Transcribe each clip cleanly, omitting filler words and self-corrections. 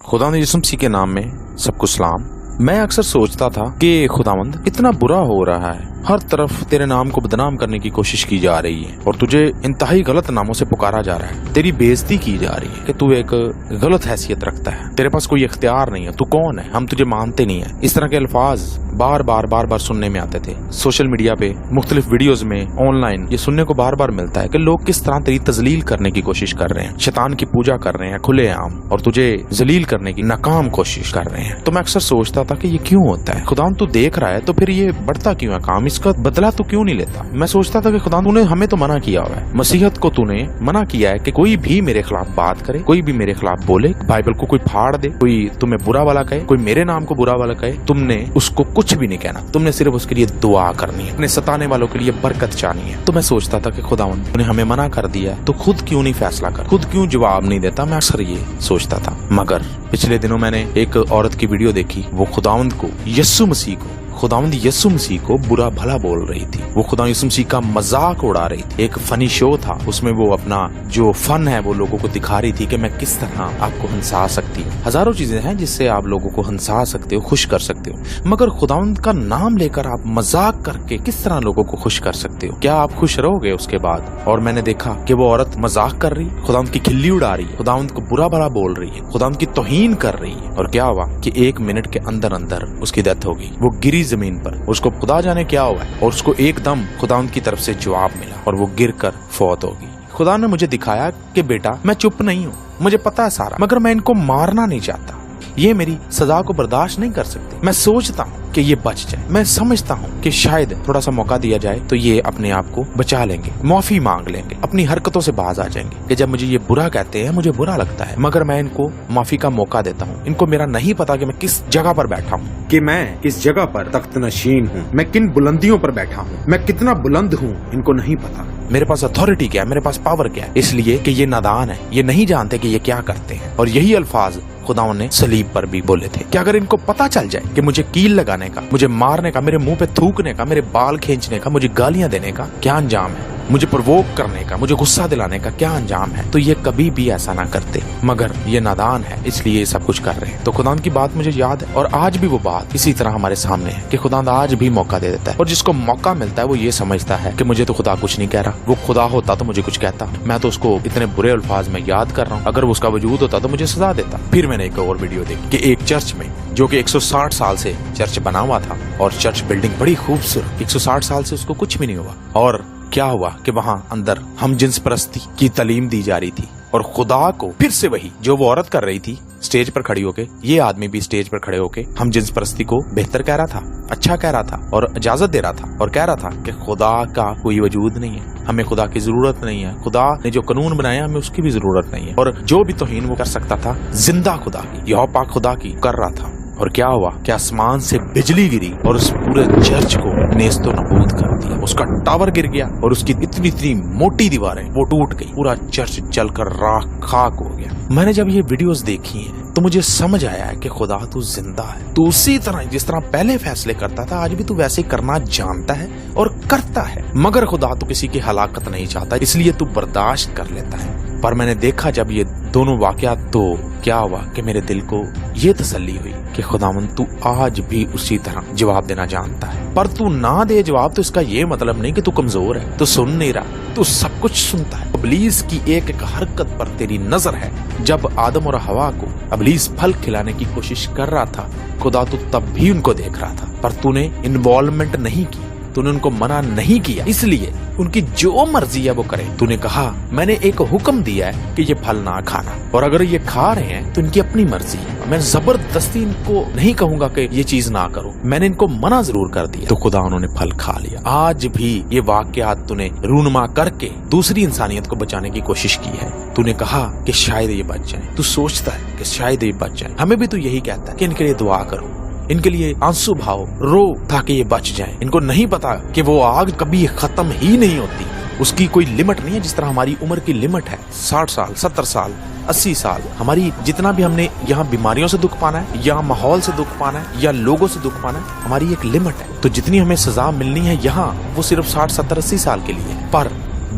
खुदा ने यसुम मसीह के नाम में सबको सलाम। मैं अक्सर सोचता था कि खुदावंद इतना बुरा हो रहा है, हर तरफ तेरे नाम को बदनाम करने की कोशिश की जा रही है और तुझे इंतहाई गलत नामों से पुकारा जा रहा है, तेरी बेइज्जती की जा रही है कि तू एक गलत हैसियत रखता है, तेरे पास कोई इख्तियार नहीं है, तू कौन है, हम तुझे मानते नहीं है। इस तरह के अल्फाज बार बार सुनने में आते थे। सोशल मीडिया पे मुख्तलिफ वीडियोज में, ऑनलाइन ये सुनने को बार बार मिलता है कि लोग किस तरह तेरी तजलील करने की कोशिश कर रहे हैं, शैतान की पूजा कर रहे हैं खुलेआम और तुझे जलील करने की नाकाम कोशिश कर रहे हैं। तो मैं अक्सर सोचता था कि ये क्यों होता है। खुदा तू देख रहा है तो फिर ये बढ़ता क्यों है काम, इसका बदला तू क्यों नहीं लेता। मैं सोचता था कि खुदा तूने हमें तो मना किया हुआ है, मसीहत को तूने मना किया है कि कोई भी मेरे खिलाफ बात करे, कोई भी मेरे खिलाफ बोले, बाइबल को कोई फाड़ दे, कोई तुम्हें बुरा वाला कहे, कोई मेरे नाम को बुरा वाला कहे, तुमने उसको कुछ भी नहीं कहना, तुमने सिर्फ उसके लिए दुआ करनी है, अपने सताने वालों के लिए बरकत चाहनी है। तो मैं सोचता था कि खुदावंद तूने हमें मना कर दिया है तो खुद क्यों नहीं फैसला कर, खुद क्यों जवाब नहीं देता। मैं अक्सर ये सोचता था। मगर पिछले दिनों मैंने एक औरत की वीडियो देखी, वो खुदावंद को, यीशु मसीह को, खुदावंद यीशु मसीह को बुरा भला बोल रही थी। वो खुदा यीशु मसीह का मजाक उड़ा रही थी। एक फनी शो था, उसमें वो अपना जो फन है वो लोगों को दिखा रही थी कि मैं किस तरह आपको हंसा सकती हूँ। हजारों चीजें हैं जिससे आप लोगों को हंसा सकते हो, खुश कर सकते हो, मगर खुदावंद का नाम लेकर आप मजाक करके किस तरह लोगों को खुश कर सकते हो? क्या आप खुश रहोगे उसके बाद? और मैंने देखा कि वो औरत मजाक कर रही, खुदावंद की खिल्ली उड़ा रही है, खुदावंद को बुरा भला बोल रही है, खुदावंद की तौहीन कर रही है। और क्या हुआ कि 1 मिनट के अंदर अंदर उसकी डेथ हो गई। वो गिरी जमीन पर, उसको खुदा जाने क्या हुआ है, और उसको एकदम खुदावंद की तरफ से जवाब मिला और वो गिरकर फौत हो गई। खुदा ने मुझे दिखाया कि बेटा मैं चुप नहीं हूँ, मुझे पता है सारा, मगर मैं इनको मारना नहीं चाहता, ये मेरी सजा को बर्दाश्त नहीं कर सकते। मैं सोचता हूँ कि ये बच जाए, मैं समझता हूँ कि शायद थोड़ा सा मौका दिया जाए तो ये अपने आप को बचा लेंगे, माफी मांग लेंगे, अपनी हरकतों से बाज आ जाएंगे कि जब मुझे ये बुरा कहते हैं मुझे बुरा लगता है, मगर मैं इनको माफी का मौका देता हूँ। इनको मेरा नहीं पता कि मैं किस जगह पर बैठा हूँ, कि मैं किस जगह पर तख्त नशीन हूँ, मैं किन बुलंदियों पर बैठा हूँ, मैं कितना बुलंद हूँ, इनको नहीं पता। मेरे पास अथॉरिटी क्या है, मेरे पास पावर क्या है, इसलिए कि ये नादान है, ये नहीं जानते कि ये क्या करते हैं। और यही अल्फाज खुदाओं ने सलीब पर भी बोले थे कि अगर इनको पता चल जाए कि मुझे कील लगाने का, मुझे मारने का, मेरे मुंह पे थूकने का, मेरे बाल खींचने का, मुझे गालियां देने का क्या अंजाम है, मुझे प्रवोक करने का, मुझे गुस्सा दिलाने का क्या अंजाम है, तो ये कभी भी ऐसा ना करते। मगर ये नादान है इसलिए ये सब कुछ कर रहे हैं। तो खुदा की बात मुझे याद है और आज भी वो बात इसी तरह हमारे सामने है कि खुदा आज भी मौका दे देता है, और जिसको मौका मिलता है वो ये समझता है कि मुझे तो खुदा कुछ नहीं कह रहा, वो खुदा होता तो मुझे कुछ कहता, मैं तो उसको इतने बुरे अल्फाज में याद कर रहा हूँ, अगर वो उसका वजूद होता तो मुझे सजा देता। फिर मैंने एक और वीडियो देखी कि एक चर्च में, जो कि 160 साल से चर्च बना हुआ था और चर्च बिल्डिंग बड़ी खूबसूरत, 160 साल से उसको कुछ भी नहीं हुआ, और क्या हुआ कि वहां अंदर हम जिन्स परस्ती की तालीम दी जा रही थी और खुदा को फिर से वही जो वो औरत कर रही थी स्टेज पर खड़ी होके, ये आदमी भी स्टेज पर खड़े होके हम जिन्स परस्ती को बेहतर कह रहा था, अच्छा कह रहा था और इजाजत दे रहा था, और कह रहा था कि खुदा का कोई वजूद नहीं है, हमें खुदा की जरूरत नहीं है, खुदा ने जो कानून बनाया हमें उसकी भी जरूरत नहीं है, और जो भी तौहीन वो कर सकता था जिंदा खुदा की, यहोवा पाक खुदा की कर रहा था। और क्या हुआ कि आसमान से बिजली गिरी और उस पूरे चर्च को नेस्तो नबूद कर दिया, उसका टावर गिर गया और उसकी इतनी मोटी दीवारें वो टूट गई, पूरा चर्च जलकर राख खाक हो गया। मैंने जब ये वीडियोस देखी हैं तो मुझे समझ आया है कि खुदा तू जिंदा है, तू उसी तरह जिस तरह पहले फैसले करता था आज भी तू वैसे करना जानता है और करता है, मगर खुदा तू किसी की हलाकत नहीं चाहता, इसलिए तू बर्दाश्त कर लेता है। पर मैंने देखा जब ये दोनों वाकयात तो क्या हुआ कि मेरे दिल को ये तसल्ली हुई कि खुदावंद तू आज भी उसी तरह जवाब देना जानता है, पर तू ना दे जवाब तो इसका ये मतलब नहीं कि तू कमजोर है, तू सुन नहीं रहा, तू सब कुछ सुनता है। इब्लीस की एक एक हरकत पर तेरी नजर है। जब आदम और हवा को इब्लीस फल खिलाने की कोशिश कर रहा था, खुदा तू तब भी उनको देख रहा था, पर तूने इन्वॉल्वमेंट नहीं की, तूने उनको मना नहीं किया, इसलिए उनकी जो मर्जी है वो करें। तूने कहा मैंने एक हुक्म दिया है कि ये फल ना खाना, और अगर ये खा रहे हैं तो इनकी अपनी मर्जी है, मैं जबरदस्ती इनको नहीं कहूंगा कि ये चीज ना करो, मैंने इनको मना जरूर कर दिया। तो खुदा उन्होंने फल खा लिया। आज भी ये वाकयात तूने रूनुमा करके दूसरी इंसानियत को बचाने की कोशिश की है। तूने कहा कि शायद ये बच जाए, तू सोचता है कि शायद ये बच जाए, हमें भी तू यही कहता है कि इनके लिए दुआ करो, इनके लिए आंसू भाव, रो ताकि ये बच जाएं। इनको नहीं पता कि वो आग कभी खत्म ही नहीं होती, उसकी कोई लिमिट नहीं है। जिस तरह हमारी उम्र की लिमिट है 60 साल, 70 साल, 80 साल, हमारी जितना भी हमने यहाँ बीमारियों से दुख पाना है या माहौल से दुख पाना है या लोगों से दुख पाना है, हमारी एक लिमिट है। तो जितनी हमें सजा मिलनी है यहाँ वो सिर्फ 60, 70, 80 साल के लिए है, पर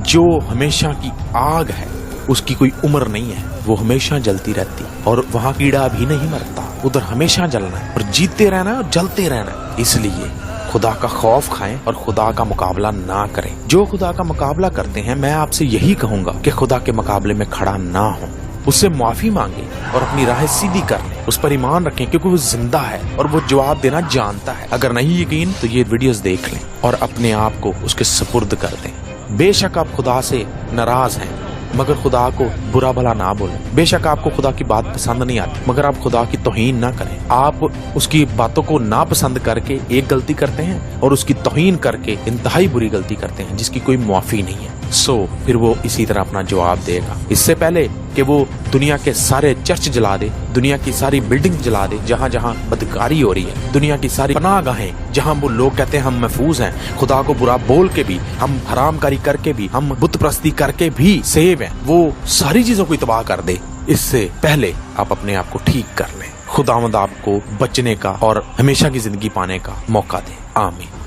जो हमेशा की आग है उसकी कोई उम्र नहीं है, वो हमेशा जलती रहती और वहाँ कीड़ा भी नहीं मरता, उधर हमेशा जलना है और जीतते रहना है और जलते रहना है। इसलिए खुदा का खौफ खाएं और खुदा का मुकाबला ना करें। जो खुदा का मुकाबला करते हैं, मैं आपसे यही कहूंगा कि खुदा के मुकाबले में खड़ा ना हो, उससे माफी मांगे और अपनी राह सीधी कर लें, उस पर ईमान रखें क्योंकि वो जिंदा है और वो जवाब देना जानता है। अगर नहीं यकीन तो ये वीडियोस देख लें और अपने आप को उसके सुपुर्द कर दें। बेशक आप खुदा से नाराज हैं, मगर खुदा को बुरा भला ना बोलें। बेशक आपको खुदा की बात पसंद नहीं आती, मगर आप खुदा की तौहीन ना करें। आप उसकी बातों को ना पसंद करके एक गलती करते हैं और उसकी तौहीन करके इंतहाई बुरी गलती करते हैं जिसकी कोई मुआफी नहीं है। फिर वो इसी तरह अपना जवाब देगा। इससे पहले कि वो दुनिया के सारे चर्च जला दे, दुनिया की सारी बिल्डिंग जला दे जहाँ जहाँ बदकारी हो रही है, दुनिया की सारी पनाहगाहें जहाँ वो लोग कहते हैं हम महफूज हैं, खुदा को बुरा बोल के भी, हम हरामकारी करके भी, हम बुत परस्ती करके भी सेव हैं, वो सारी चीजों को तबाह कर दे। इससे पहले आप अपने आप को ठीक कर लें। खुदावंद आपको बचने का और हमेशा की जिंदगी पाने का मौका दे। आमीन।